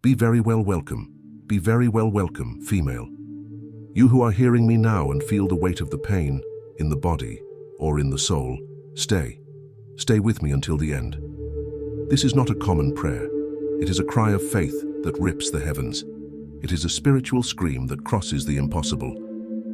Be very well welcome. Be very well welcome, female. You who are hearing me now and feel the weight of the pain in the body or in the soul, stay. Stay with me until the end. This is not a common prayer. It is a cry of faith that rips the heavens. It is a spiritual scream that crosses the impossible.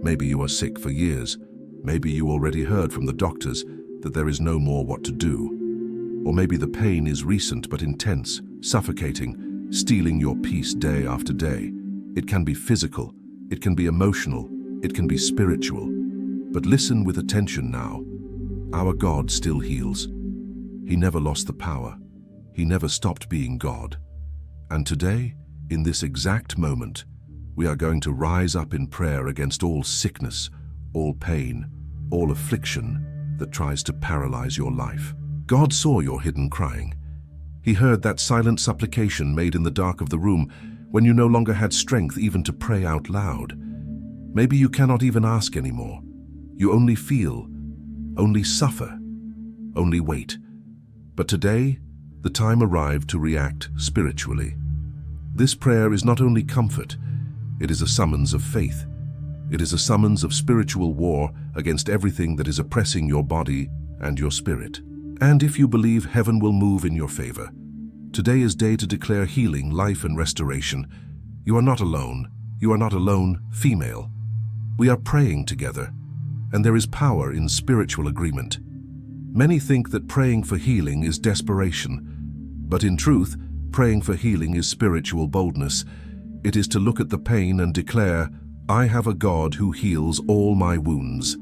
Maybe you are sick for years. Maybe you already heard from the doctors that there is no more what to do. Or maybe the pain is recent but intense, suffocating, stealing your peace day after day. It can be physical, it can be emotional, it can be spiritual. But listen with attention now. Our God still heals. He never lost the power. He never stopped being God. And today, in this exact moment, we are going to rise up in prayer against all sickness, all pain, all affliction that tries to paralyze your life. God saw your hidden crying. He heard that silent supplication made in the dark of the room when you no longer had strength even to pray out loud. Maybe you cannot even ask anymore. You only feel, only suffer, only wait. But today, the time arrived to react spiritually. This prayer is not only comfort, it is a summons of faith. It is a summons of spiritual war against everything that is oppressing your body and your spirit. And if you believe heaven will move in your favor, today is day to declare healing, life, and restoration. You are not alone. You are not alone, female. We are praying together, and there is power in spiritual agreement. Many think that praying for healing is desperation, but in truth, praying for healing is spiritual boldness. It is to look at the pain and declare, I have a God who heals all my wounds.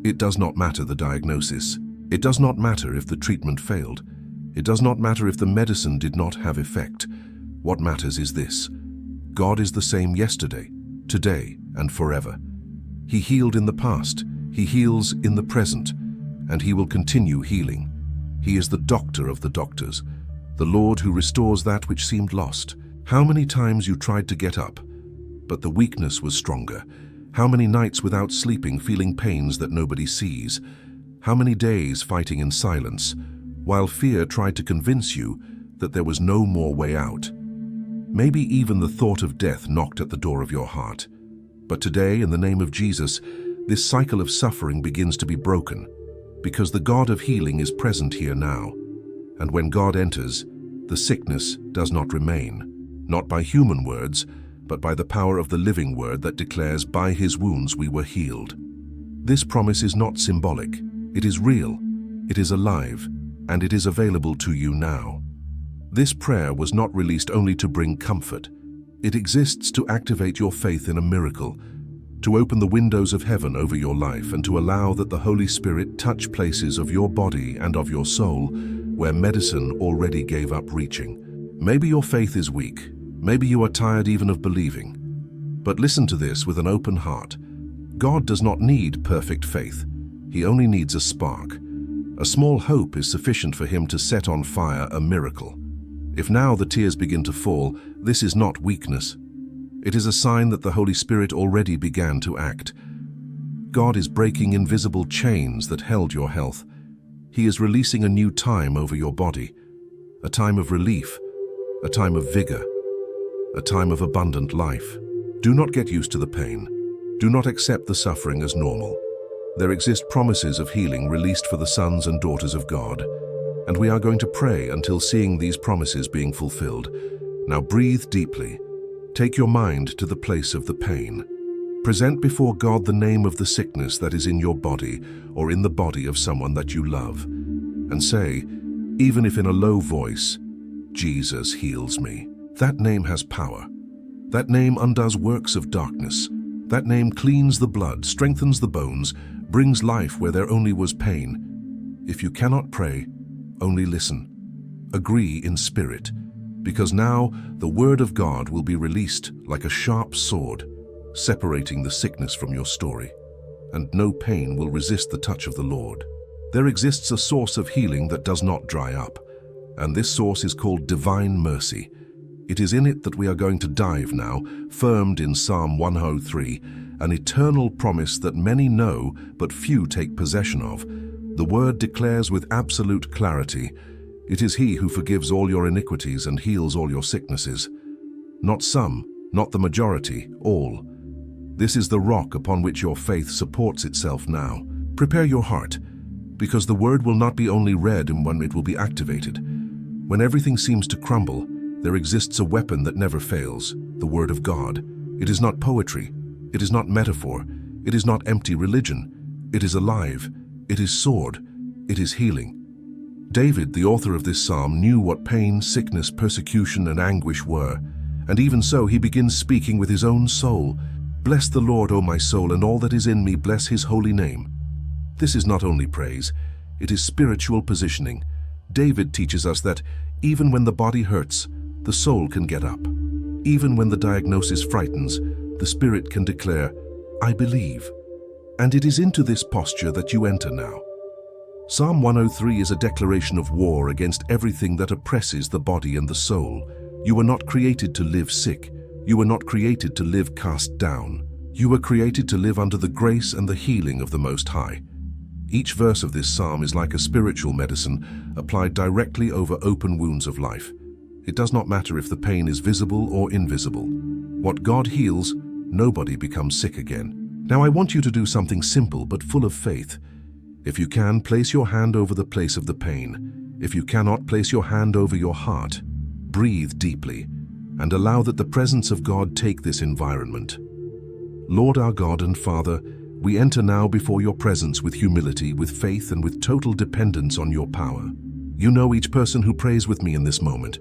It does not matter the diagnosis. It does not matter if the treatment failed. It does not matter if the medicine did not have effect. What matters is this: God is the same yesterday, today, and forever. He healed in the past, He heals in the present, and He will continue healing. He is the doctor of the doctors, the Lord who restores that which seemed lost. How many times you tried to get up, but the weakness was stronger. How many nights without sleeping, feeling pains that nobody sees. How many days fighting in silence, while fear tried to convince you that there was no more way out. Maybe even the thought of death knocked at the door of your heart. But today, in the name of Jesus, this cycle of suffering begins to be broken, because the God of healing is present here now. And when God enters, the sickness does not remain, not by human words, but by the power of the living word that declares, by His wounds we were healed. This promise is not symbolic. It is real, it is alive, and it is available to you now. This prayer was not released only to bring comfort. It exists to activate your faith in a miracle, to open the windows of heaven over your life, and to allow that the Holy Spirit touch places of your body and of your soul where medicine already gave up reaching. Maybe your faith is weak. Maybe you are tired even of believing. But listen to this with an open heart. God does not need perfect faith. He only needs a spark. A small hope is sufficient for Him to set on fire a miracle. If now the tears begin to fall, this is not weakness. It is a sign that the Holy Spirit already began to act. God is breaking invisible chains that held your health. He is releasing a new time over your body, a time of relief, a time of vigor, a time of abundant life. Do not get used to the pain. Do not accept the suffering as normal. There exist promises of healing released for the sons and daughters of God, and we are going to pray until seeing these promises being fulfilled. Now breathe deeply. Take your mind to the place of the pain. Present before God the name of the sickness that is in your body or in the body of someone that you love, and say, even if in a low voice, Jesus heals me. That name has power. That name undoes works of darkness. That name cleans the blood, strengthens the bones, brings life where there only was pain. If you cannot pray, only listen. Agree in spirit, because now the word of God will be released like a sharp sword, separating the sickness from your story, and no pain will resist the touch of the Lord. There exists a source of healing that does not dry up, and this source is called divine mercy. It is in it that we are going to dive now, firmed in Psalm 103, an eternal promise that many know but few take possession of. The word declares with absolute clarity, it is He who forgives all your iniquities and heals all your sicknesses. Not some, not the majority, all. This is the rock upon which your faith supports itself now. Prepare your heart, because the word will not be only read and when it will be activated. When everything seems to crumble, there exists a weapon that never fails, the word of God. It is not poetry, it is not metaphor, it is not empty religion. It is alive, it is sword, it is healing. David, the author of this psalm, knew what pain, sickness, persecution, and anguish were, and even so he begins speaking with his own soul. Bless the Lord, O my soul, and all that is in me, bless his holy name. This is not only praise, it is spiritual positioning. David teaches us that even when the body hurts, the soul can get up. Even when the diagnosis frightens, the spirit can declare, I believe. And it is into this posture that you enter now. Psalm 103 is a declaration of war against everything that oppresses the body and the soul. You were not created to live sick. You were not created to live cast down. You were created to live under the grace and the healing of the Most High. Each verse of this psalm is like a spiritual medicine applied directly over open wounds of life. It does not matter if the pain is visible or invisible. What God heals, nobody becomes sick again. Now I want you to do something simple but full of faith. If you can, place your hand over the place of the pain. If you cannot, place your hand over your heart. Breathe deeply and allow that the presence of God take this environment. Lord our God and Father, we enter now before your presence with humility, with faith, and with total dependence on your power. You know each person who prays with me in this moment.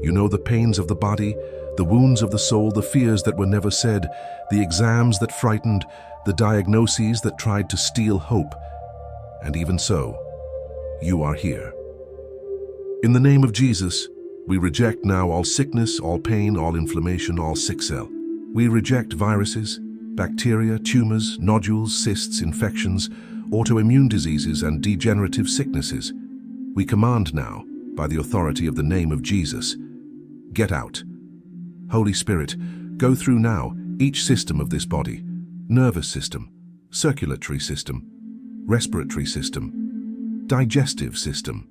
You know the pains of the body, the wounds of the soul, the fears that were never said, the exams that frightened, the diagnoses that tried to steal hope. And even so, you are here. In the name of Jesus, we reject now all sickness, all pain, all inflammation, all sick cell. We reject viruses, bacteria, tumors, nodules, cysts, infections, autoimmune diseases, and degenerative sicknesses. We command now, by the authority of the name of Jesus, get out. Holy Spirit, go through now each system of this body: nervous system, circulatory system, respiratory system, digestive system,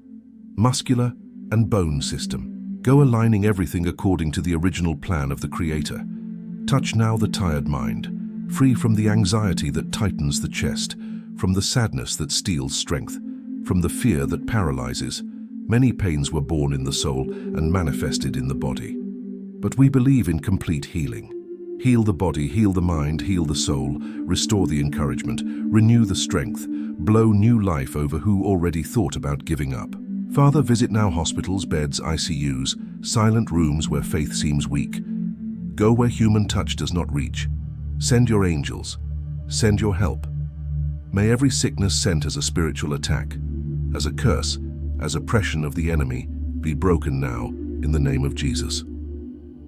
muscular and bone system. Go aligning everything according to the original plan of the Creator. Touch now the tired mind, free from the anxiety that tightens the chest, from the sadness that steals strength, from the fear that paralyzes. Many pains were born in the soul and manifested in the body. But we believe in complete healing. Heal the body, heal the mind, heal the soul, restore the encouragement, renew the strength, blow new life over who already thought about giving up. Father, visit now hospitals, beds, ICUs, silent rooms where faith seems weak. Go where human touch does not reach. Send your angels. Send your help. May every sickness sent as a spiritual attack, as a curse, as oppression of the enemy, be broken now in the name of Jesus.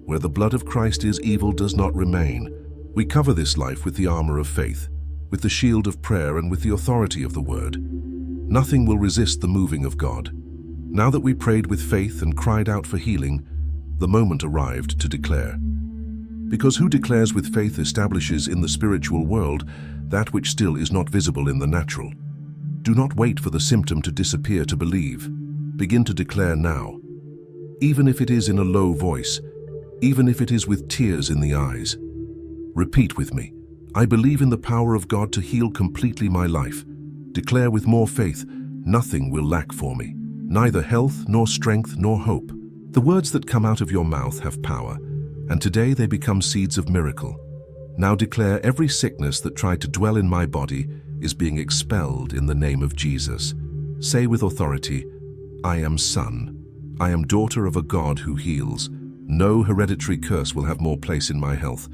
Where the blood of Christ is, evil does not remain. We cover this life with the armor of faith, with the shield of prayer, and with the authority of the word. Nothing will resist the moving of God. Now that we prayed with faith and cried out for healing, the moment arrived to declare. Because who declares with faith establishes in the spiritual world that which still is not visible in the natural. Do not wait for the symptom to disappear to believe. Begin to declare now. Even if it is in a low voice, even if it is with tears in the eyes. Repeat with me. I believe in the power of God to heal completely my life. Declare with more faith, nothing will lack for me. Neither health, nor strength, nor hope. The words that come out of your mouth have power, and today they become seeds of miracle. Now declare every sickness that tried to dwell in my body is being expelled in the name of Jesus. Say with authority, I am son. I am daughter of a God who heals. No hereditary curse will have more place in my health.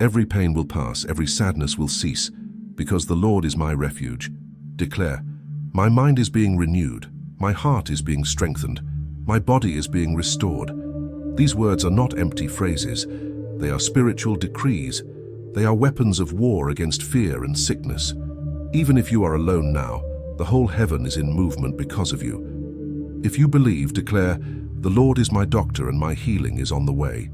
Every pain will pass, every sadness will cease, because the Lord is my refuge. Declare, my mind is being renewed. My heart is being strengthened. My body is being restored. These words are not empty phrases. They are spiritual decrees. They are weapons of war against fear and sickness. Even if you are alone now, the whole heaven is in movement because of you. If you believe, declare, the Lord is my doctor and my healing is on the way.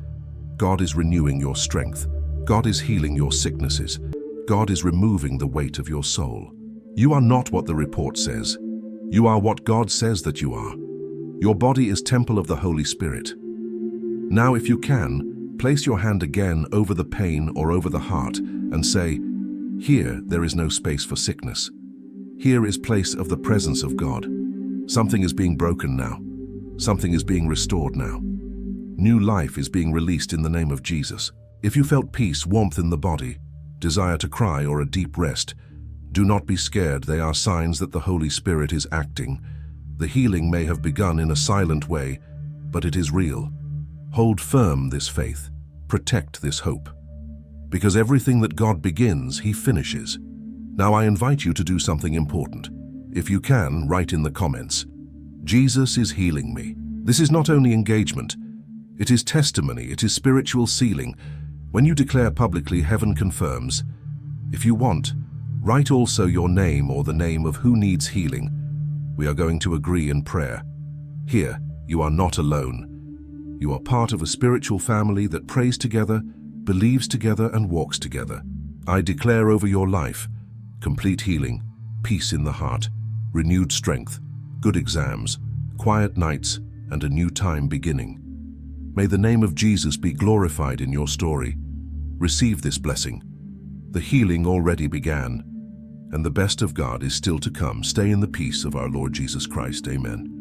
God is renewing your strength. God is healing your sicknesses. God is removing the weight of your soul. You are not what the report says. You are what God says that you are. Your body is temple of the Holy Spirit. Now, if you can, place your hand again over the pain or over the heart and say, "Here there is no space for sickness. Here is place of the presence of God. Something is being broken now. Something is being restored now. New life is being released in the name of Jesus." If you felt peace, warmth in the body, desire to cry, or a deep rest, do not be scared. They are signs that the Holy Spirit is acting. The healing may have begun in a silent way, but it is real. Hold firm this faith. Protect this hope. Because everything that God begins, He finishes. Now I invite you to do something important. If you can, write in the comments, "Jesus is healing me." This is not only engagement, it is testimony, it is spiritual sealing. When you declare publicly, heaven confirms. If you want, write also your name or the name of who needs healing. We are going to agree in prayer. Here, you are not alone. You are part of a spiritual family that prays together, believes together, and walks together. I declare over your life complete healing, peace in the heart, renewed strength, good exams, quiet nights, and a new time beginning. May the name of Jesus be glorified in your story. Receive this blessing. The healing already began, and the best of God is still to come. Stay in the peace of our Lord Jesus Christ. Amen.